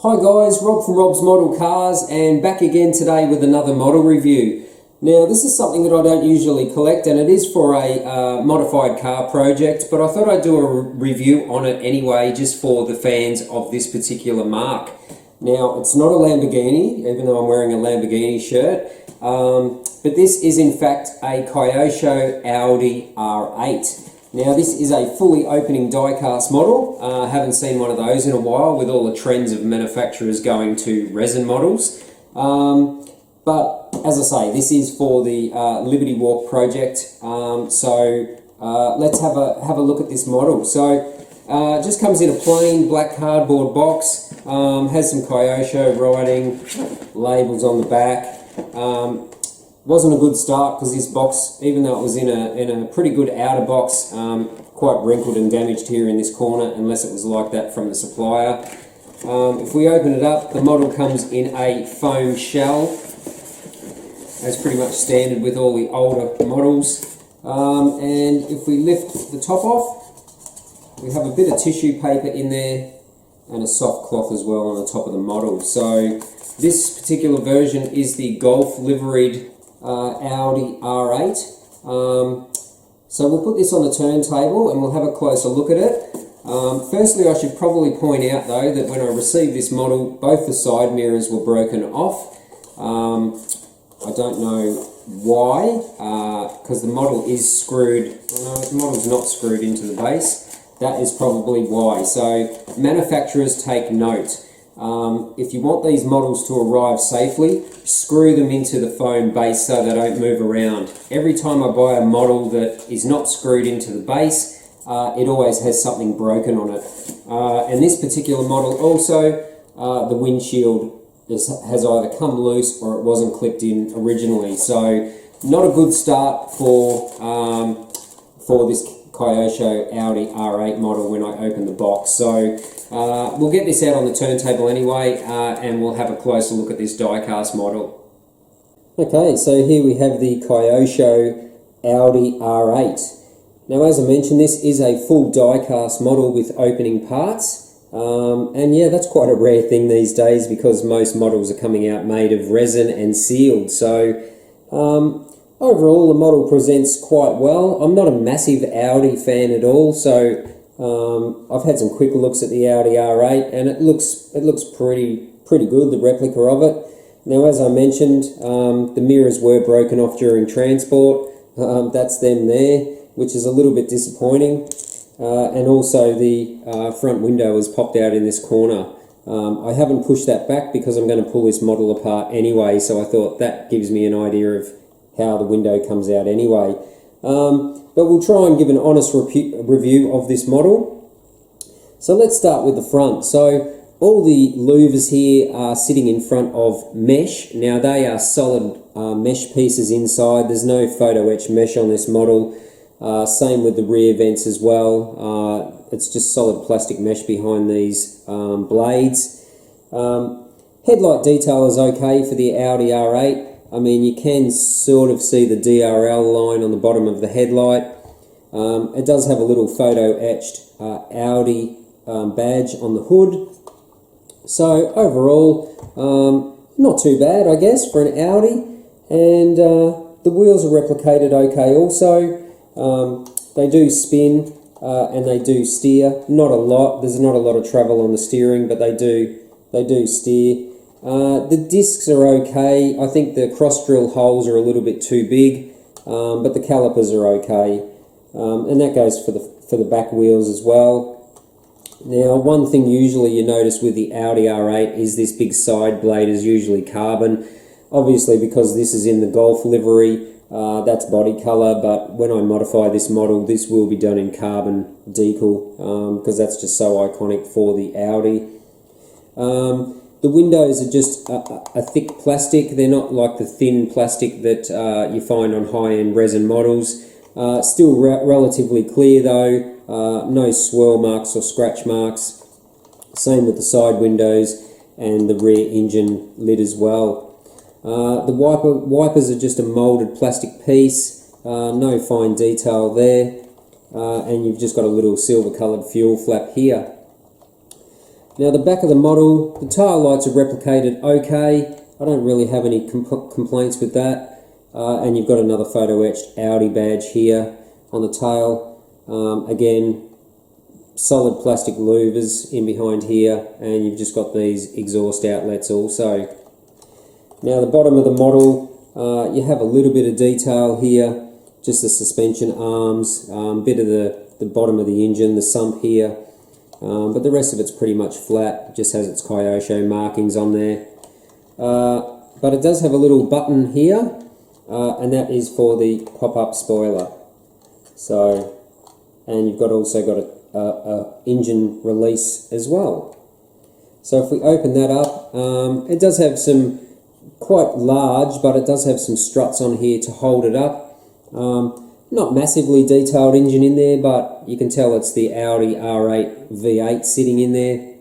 Hi guys, Rob from Rob's Model Cars, and back again today with another model review. Now this is something that I don't usually collect, and it is for a modified car project, but I thought I'd do a review on it anyway just for the fans of this particular marque. Now it's not a Lamborghini, even though I'm wearing a Lamborghini shirt, but this is in fact a KYOSHO Audi R8. Now this is a fully opening die-cast model. Haven't seen one of those in a while with all the trends of manufacturers going to resin models. But as I say, this is for the Liberty Walk project. Let's have a look at this model. So it just comes in a plain black cardboard box. Has some KYOSHO writing, labels on the back. Wasn't a good start because this box, even though it was in a pretty good outer box, quite wrinkled and damaged here in this corner, unless it was like that from the supplier. If we open it up, the model comes in a foam shell. That's pretty much standard with all the older models. And if we lift the top off, we have a bit of tissue paper in there and a soft cloth as well on the top of the model. So this particular version is the Golf liveried Audi R8. So we'll put this on the turntable and we'll have a closer look at it. Firstly, I should probably point out though that when I received this model, both the side mirrors were broken off. I don't know why, because the model is screwed. No, the model's not screwed into the base. That is probably why. So manufacturers, take note. If you want these models to arrive safely, screw them into the foam base so they don't move around. Every time I buy a model that is not screwed into the base, it always has something broken on it. And this particular model also, the windshield has either come loose or it wasn't clipped in originally. So not a good start for this KYOSHO Audi R8 model when I open the box. So we'll get this out on the turntable anyway, and we'll have a closer look at this die-cast model. Okay, so here we have the KYOSHO Audi R8. Now as I mentioned, this is a full die-cast model with opening parts. And yeah, that's quite a rare thing these days because most models are coming out made of resin and sealed. So overall the model presents quite well. I'm not a massive Audi fan at all, so I've had some quick looks at the Audi R8 and it looks pretty good, the replica of it. Now as I mentioned, the mirrors were broken off during transport. That's them there, which is a little bit disappointing. And also the front window has popped out in this corner. I haven't pushed that back because I'm going to pull this model apart anyway, so I thought that gives me an idea of how the window comes out anyway. But we'll try and give an honest review of this model. So let's start with the front. So all the louvers here are sitting in front of mesh. Now they are solid mesh pieces inside. There's no photo etch mesh on this model. Same with the rear vents as well. It's just solid plastic mesh behind these blades. Headlight detail is okay for the Audi R8. I mean, you can sort of see the DRL line on the bottom of the headlight. It does have a little photo etched Audi badge on the hood. So overall, not too bad, I guess, for an Audi. And the wheels are replicated okay also. They do spin and they do steer. Not a lot. There's not a lot of travel on the steering, but they do steer. The discs are okay. I think the cross drill holes are a little bit too big, but the calipers are okay. And that goes for the back wheels as well. Now, one thing usually you notice with the Audi R8 is this big side blade is usually carbon. Obviously, because this is in the Golf livery, that's body colour, but when I modify this model, this will be done in carbon decal, because that's just so iconic for the Audi. The windows are just a thick plastic. They're not like the thin plastic that you find on high-end resin models. Still relatively clear though, no swirl marks or scratch marks. Same with the side windows and the rear engine lid as well. The wipers are just a moulded plastic piece, no fine detail there, and you've just got a little silver coloured fuel flap here. Now the back of the model, the tail lights are replicated okay. I don't really have any complaints with that. And you've got another photo etched Audi badge here on the tail. Again, solid plastic louvers in behind here, and you've just got these exhaust outlets also. Now the bottom of the model, you have a little bit of detail here, just the suspension arms, bit of the bottom of the engine, the sump here, but the rest of it's pretty much flat, just has its KYOSHO markings on there. But it does have a little button here, and that is for the pop-up spoiler. So, and you've also got a engine release as well. So if we open that up, it does have some quite large, but it does have some struts on here to hold it up. Not massively detailed engine in there, but you can tell it's the Audi R8 V8 sitting in there.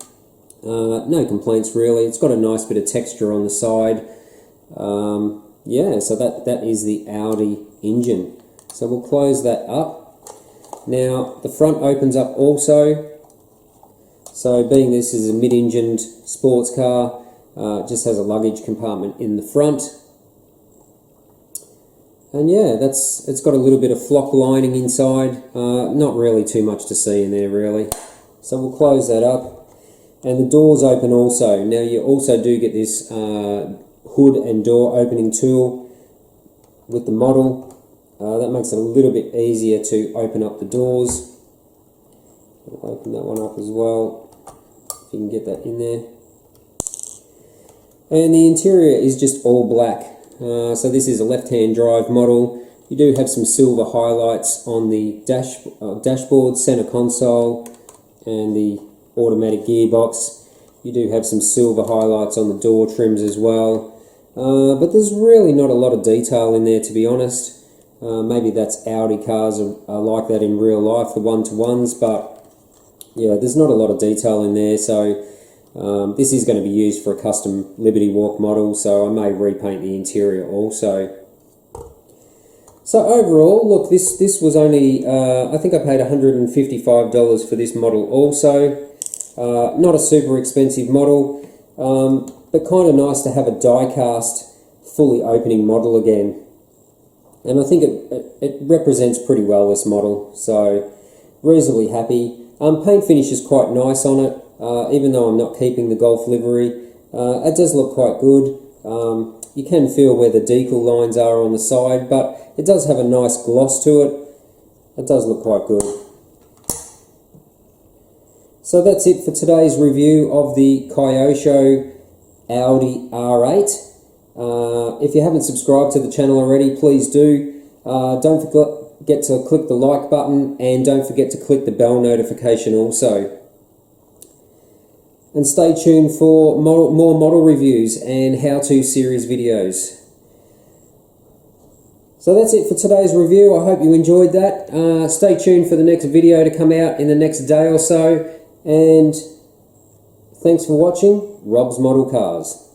No complaints really. It's got a nice bit of texture on the side. Yeah, so that is the Audi engine. So we'll close that up. Now the front opens up also. So being this is a mid-engined sports car, just has a luggage compartment in the front. And yeah, it's got a little bit of flock lining inside. Not really too much to see in there really. So we'll close that up. And the doors open also. Now you also do get this hood and door opening tool with the model. That makes it a little bit easier to open up the doors. I'll open that one up as well, if you can get that in there. And the interior is just all black. So this is a left-hand drive model. You do have some silver highlights on the dashboard, center console, and the automatic gearbox. You do have some silver highlights on the door trims as well. But there's really not a lot of detail in there, to be honest. Maybe that's Audi cars are like that in real life, the one-to-ones, but yeah, there's not a lot of detail in there. So this is going to be used for a custom Liberty Walk model, so I may repaint the interior also. So overall, look, this was only, I think I paid $155 for this model also. Not a super expensive model, but kind of nice to have a die-cast, fully opening model again. And I think it represents pretty well this model, so reasonably happy. Paint finish is quite nice on it, even though I'm not keeping the Golf livery. It does look quite good. You can feel where the decal lines are on the side, but it does have a nice gloss to it. It does look quite good. So that's it for today's review of the KYOSHO Audi R8. If you haven't subscribed to the channel already, please do. Don't forget to click the like button, and don't forget to click the bell notification also. And stay tuned for more model reviews and how-to series videos. So that's it for today's review. I hope you enjoyed that. Stay tuned for the next video to come out in the next day or so. And thanks for watching Rob's Model Cars.